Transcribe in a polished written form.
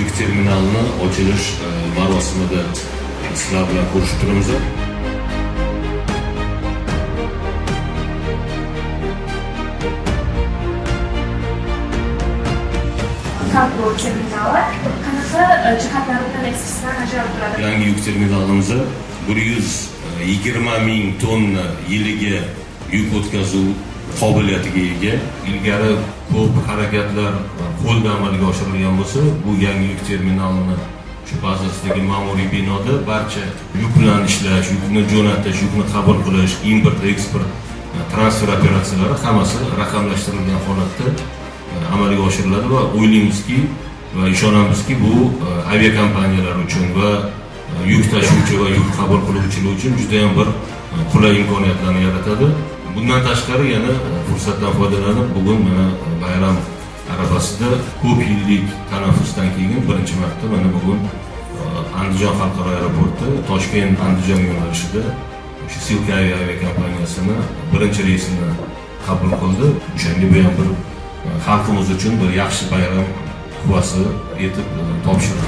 yuk terminalini ochilish marosimida sizlar bilan ko'rishib turamiz. Kargo terminali qanaqa jihatlaridan eskisidan ajralib turadi? Yangi yuk terminalimizni 120 ming tonna yiliga yuk o'tkazuv qobiliyatiga ega. Ilgari ko'p harakatlar qo'lda amalga oshirilgan bo'lsa, bu yangi yuk terminalini shu bazasidagi ma'muriy binoda barcha yuk bilan ishlash, yukni jo'natish, yukni qabul qilish, import, eksport, transfer operatsiyalari hammasi raqamlashtirilgan holatda amalga oshiriladi va o'ylaymizki va ishonamizki, bu aviakompaniyalar uchun va yuk tashuvchi va yuk qabul qiluvchilar uchun juda ham bir qulay imkoniyatlarni yaratadi. Bundan tashqari yana fursatdan foydalanib, bugun mana bayram arafasida ko'p yillik tanaffusdan keyin birinchi marta mana bugun Andijon xalqaro aeroporti Toshkent-Andijon yo'nalishida o'sha Silk aviakompaniyasini birinchi reysini qabul qildi. O'shanga bu ham bir xalqimiz uchun bir yaxshi bayram quvvasi etib topshirdi.